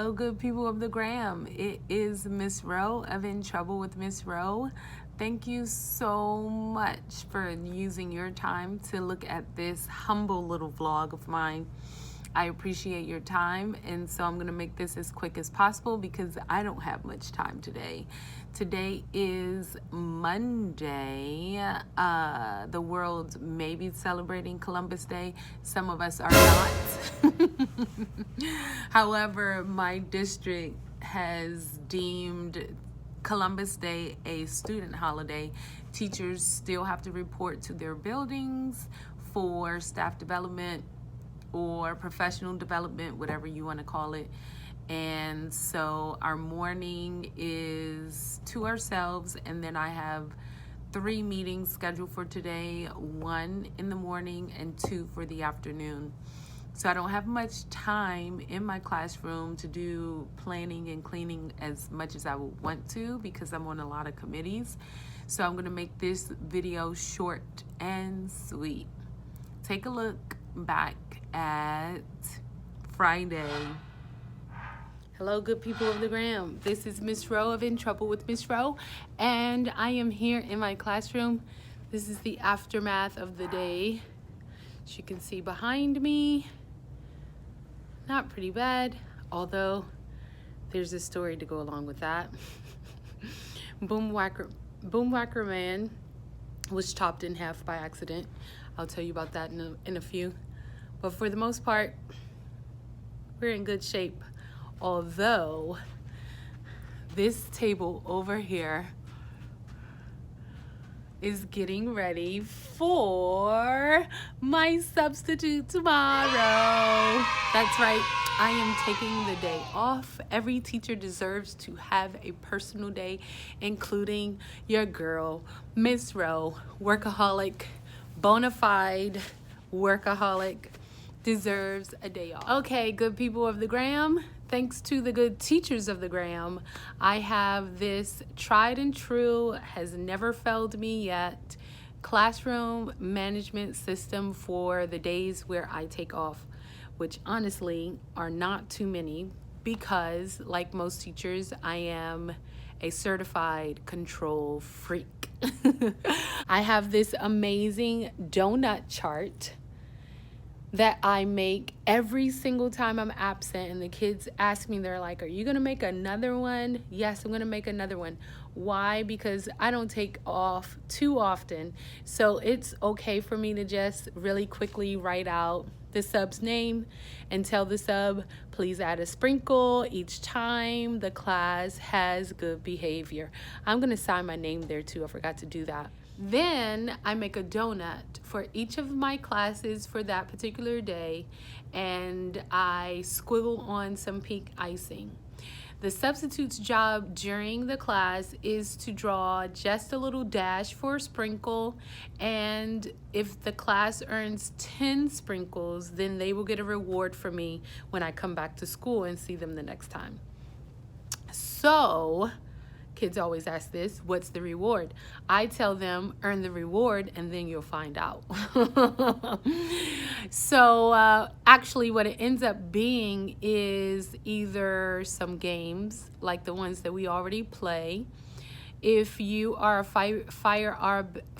Hello, good people of the gram. It is Miss Rowe of In Trouble with Miss Rowe. Thank you so much for using your time to look at this humble little vlog of mine. I appreciate your time, and so I'm going to make this as quick as possible because I don't have much time today. Today is Monday. The world may be celebrating Columbus Day. Some of us are not. However, my district has deemed Columbus Day a student holiday. Teachers still have to report to their buildings for staff development or professional development, whatever you want to call it. And so our morning is to ourselves, and then I have 3 meetings scheduled for today, 1 in the morning and 2 for the afternoon. So I don't have much time in my classroom to do planning and cleaning as much as I would want to because I'm on a lot of committees. So I'm going to make this video short and sweet. Take a look back at Friday. Hello, good people of the gram. This is Miss Rowe of In Trouble with Miss Rowe, and I am here in my classroom. This is the aftermath of the day. As you can see behind me, not pretty bad, although there's a story to go along with that. Boom Whacker Man was chopped in half by accident. I'll tell you about that in a few. But for the most part, we're in good shape. Although this table over here is getting ready for my substitute tomorrow. That's right, I am taking the day off. Every teacher deserves to have a personal day, including your girl, Miss Rowe, workaholic, bona fide workaholic, deserves a day off. Okay, good people of the gram, thanks to the good teachers of the gram, I have this tried and true, has never failed me yet, classroom management system for the days where I take off, which honestly are not too many because, like most teachers, I am a certified control freak. I have this amazing donut chart that I make every single time I'm absent, and the kids ask me, they're like, are you gonna make another one? Yes, I'm gonna make another one. Why? Because I don't take off too often, so it's okay for me to just really quickly write out the sub's name and tell the sub, please add a sprinkle each time the class has good behavior. I'm gonna sign my name there too, I forgot to do that. Then I make a donut for each of my classes for that particular day, and I squiggle on some pink icing. The substitute's job during the class is to draw just a little dash for a sprinkle, and if the class earns 10 sprinkles, then they will get a reward for me when I come back to school and see them the next time. So kids always ask this, what's the reward? I tell them, earn the reward and then you'll find out. So actually what it ends up being is either some games like the ones that we already play. If you are a fire OBN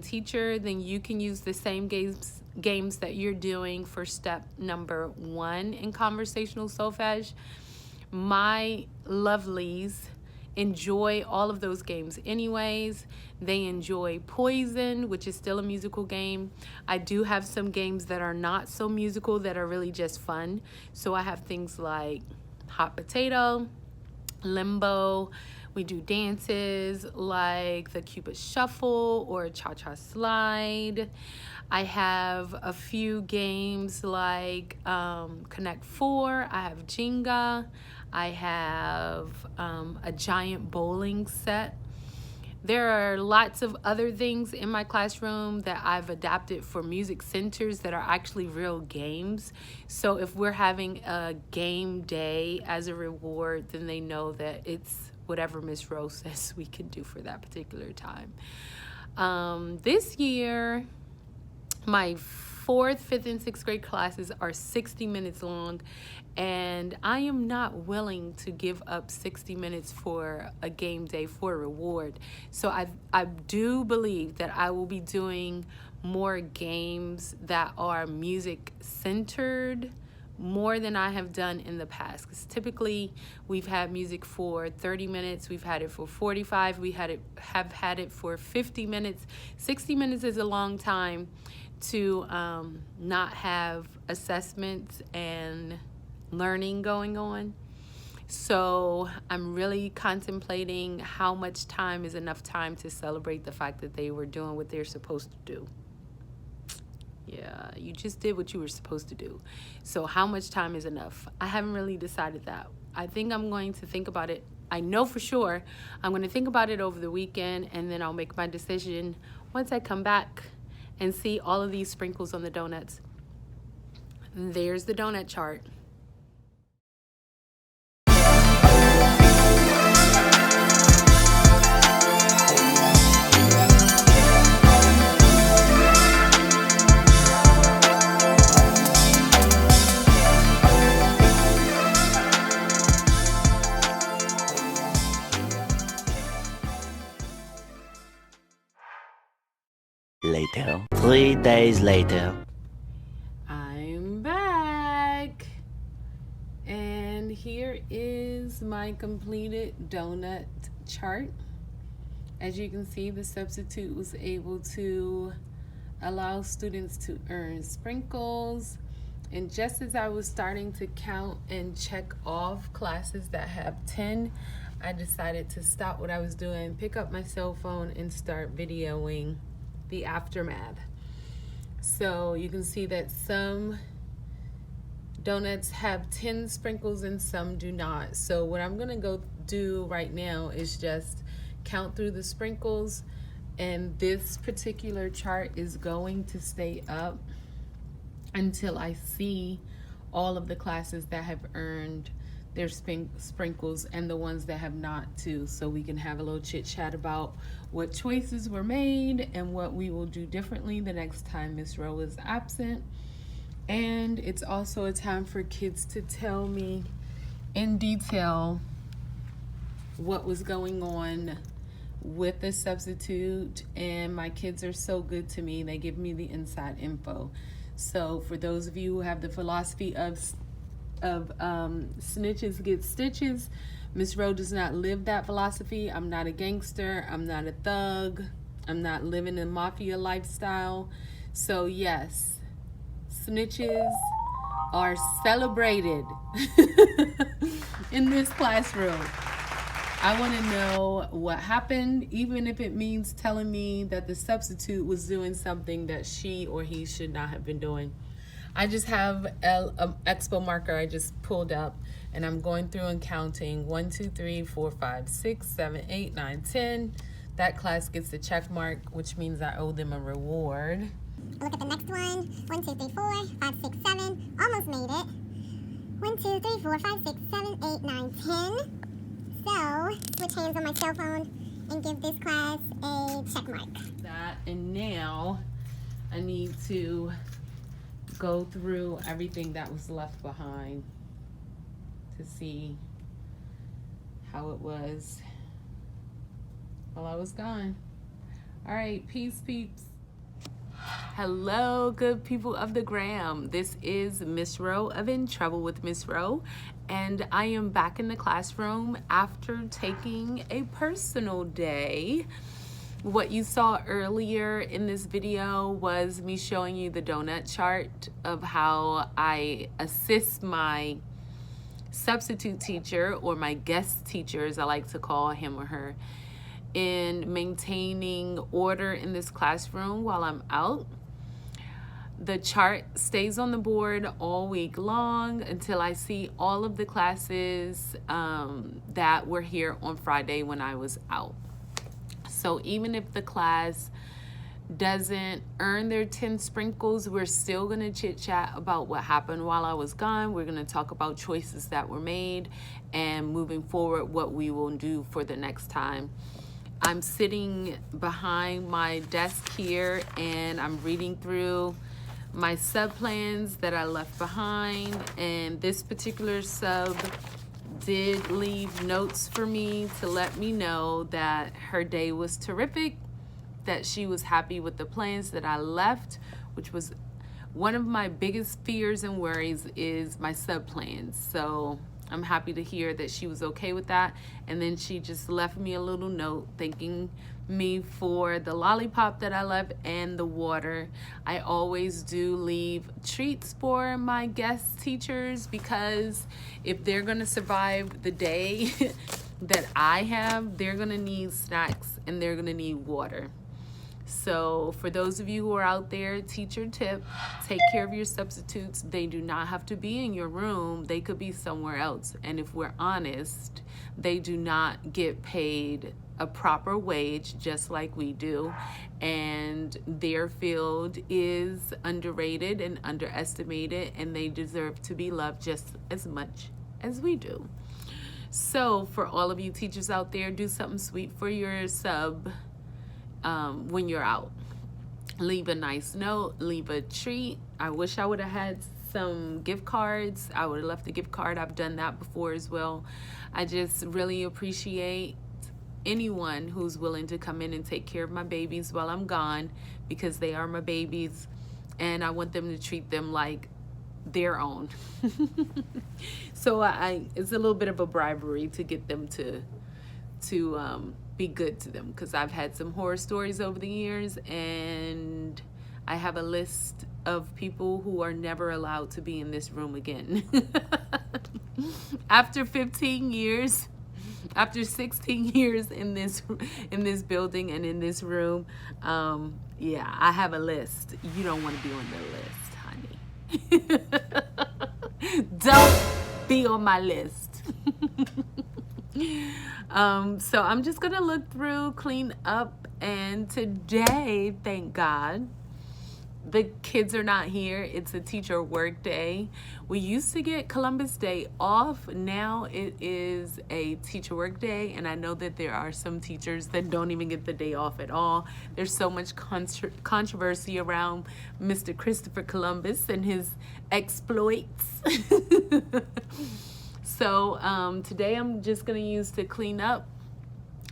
teacher, then you can use the same games that you're doing for step number 1 in conversational solfege. My lovelies enjoy all of those games anyways. They enjoy Poison, which is still a musical game. I do have some games that are not so musical that are really just fun. So I have things like Hot Potato, Limbo. We do dances like the Cupid Shuffle or Cha-Cha Slide. I have a few games like Connect 4. I have Jenga. I have a giant bowling set. There are lots of other things in my classroom that I've adapted for music centers that are actually real games. So if we're having a game day as a reward, then they know that it's whatever Miss Rose says we can do for that particular time. This year, my 4th, 5th, and 6th grade classes are 60 minutes long, and I am not willing to give up 60 minutes for a game day for a reward. So I do believe that I will be doing more games that are music centered more than I have done in the past, because typically we've had music for 30 minutes, we've had it for 45, we have had it for 50 minutes. 60 minutes is a long time to not have assessments and learning going on. So I'm really contemplating how much time is enough time to celebrate the fact that they were doing what they're supposed to do. Yeah, you just did what you were supposed to do. So how much time is enough? I haven't really decided that. I think I'm going to think about it. I know for sure I'm going to think about it over the weekend, and then I'll make my decision once I come back and see all of these sprinkles on the donuts. There's the donut chart. Later. 3 days later. I'm back. And here is my completed donut chart. As you can see, the substitute was able to allow students to earn sprinkles. And just as I was starting to count and check off classes that have 10, I decided to stop what I was doing, pick up my cell phone, and start videoing the aftermath. So you can see that some donuts have 10 sprinkles and some do not. So what I'm gonna go do right now is just count through the sprinkles, and this particular chart is going to stay up until I see all of the classes that have earned their sprinkles and the ones that have not too, so we can have a little chit chat about what choices were made and what we will do differently the next time Miss Rowe is absent. And it's also a time for kids to tell me in detail what was going on with the substitute, and my kids are so good to me. They give me the inside info. So for those of you who have the philosophy of snitches get stitches, Miss Rowe does not live that philosophy. I'm not a gangster. I'm not a thug. I'm not living a mafia lifestyle. So yes, snitches are celebrated in this classroom. I want to know what happened, even if it means telling me that the substitute was doing something that she or he should not have been doing. I just have an expo marker I just pulled up, and I'm going through and counting 1, 2, 3, 4, 5, 6, 7, 8, 9, 10. That class gets a check mark, which means I owe them a reward. Look at the next one. 1, 2, 3, 4, 5, 6, 7. Almost made it. 1, 2, 3, 4, 5, 6, 7, 8, 9, 10. So, switch hands on my cell phone and give this class a check mark. That, and now I need to go through everything that was left behind to see how it was while I was gone. All right, peace, peeps. Hello, good people of the gram. This is Miss Rowe of In Treble with Miss Rowe, and I am back in the classroom after taking a personal day. What you saw earlier in this video was me showing you the donut chart of how I assist my substitute teacher, or my guest teacher as I like to call him or her, in maintaining order in this classroom while I'm out. The chart stays on the board all week long until I see all of the classes that were here on Friday when I was out. So even if the class doesn't earn their 10 sprinkles, we're still gonna chit chat about what happened while I was gone. We're gonna talk about choices that were made and moving forward, what we will do for the next time. I'm sitting behind my desk here and I'm reading through my sub plans that I left behind, and this particular sub did leave notes for me to let me know that her day was terrific, that she was happy with the plans that I left, which was one of my biggest fears and worries is my sub plans. So I'm happy to hear that she was okay with that. And then she just left me a little note thanking me for the lollipop that I left and the water. I always do leave treats for my guest teachers, because if they're gonna survive the day that I have, they're gonna need snacks and they're gonna need water. So for those of you who are out there, teacher tip, take care of your substitutes. They do not have to be in your room. They could be somewhere else. And if we're honest, they do not get paid a proper wage just like we do. And their field is underrated and underestimated, and they deserve to be loved just as much as we do. So for all of you teachers out there, do something sweet for your sub. When you're out, leave a nice note, leave a treat. I wish I would have had some gift cards. I would have left a gift card. I've done that before as well. I just really appreciate anyone who's willing to come in and take care of my babies while I'm gone, because they are my babies and I want them to treat them like their own. So it's a little bit of a bribery to get them to be good to them, because I've had some horror stories over the years, and I have a list of people who are never allowed to be in this room again. After 15 years, after 16 years in this building and in this room, yeah, I have a list. You don't want to be on the list, honey. Don't be on my list. So I'm just gonna look through, clean up, and today, thank God, the kids are not here. It's a teacher work day. We used to get Columbus Day off. Now it is a teacher work day, and I know that there are some teachers that don't even get the day off at all. There's so much controversy around Mr. Christopher Columbus and his exploits. So today I'm just going to use to clean up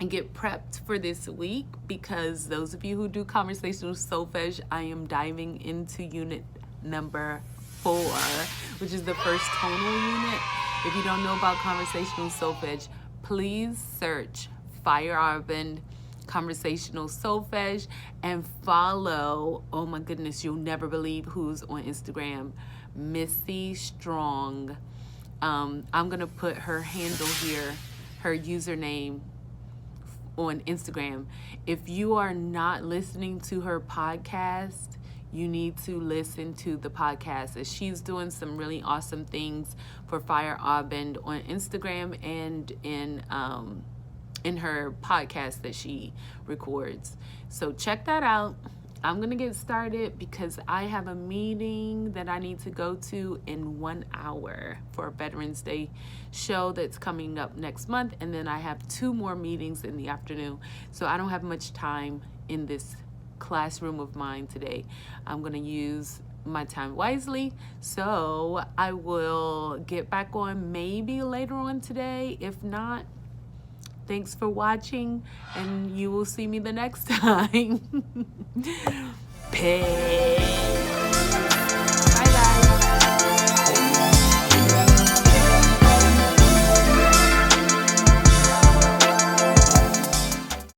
and get prepped for this week, because those of you who do conversational solfege, I am diving into unit number 4, which is the first tonal unit. If you don't know about conversational solfege, please search Fire Arband conversational solfege and follow, oh my goodness, you'll never believe who's on Instagram, Missy Strong. I'm gonna put her handle here, her username on Instagram. If you are not listening to her podcast, you need to listen to the podcast, as she's doing some really awesome things for Fire Arband on Instagram and in her podcast that she records. So check that out. I'm gonna get started because I have a meeting that I need to go to in 1 hour for a Veterans Day show that's coming up next month, and then I have 2 more meetings in the afternoon. So I don't have much time in this classroom of mine today. I'm gonna use my time wisely, so I will get back on maybe later on today. If not, thanks for watching, and you will see me the next time. Peace.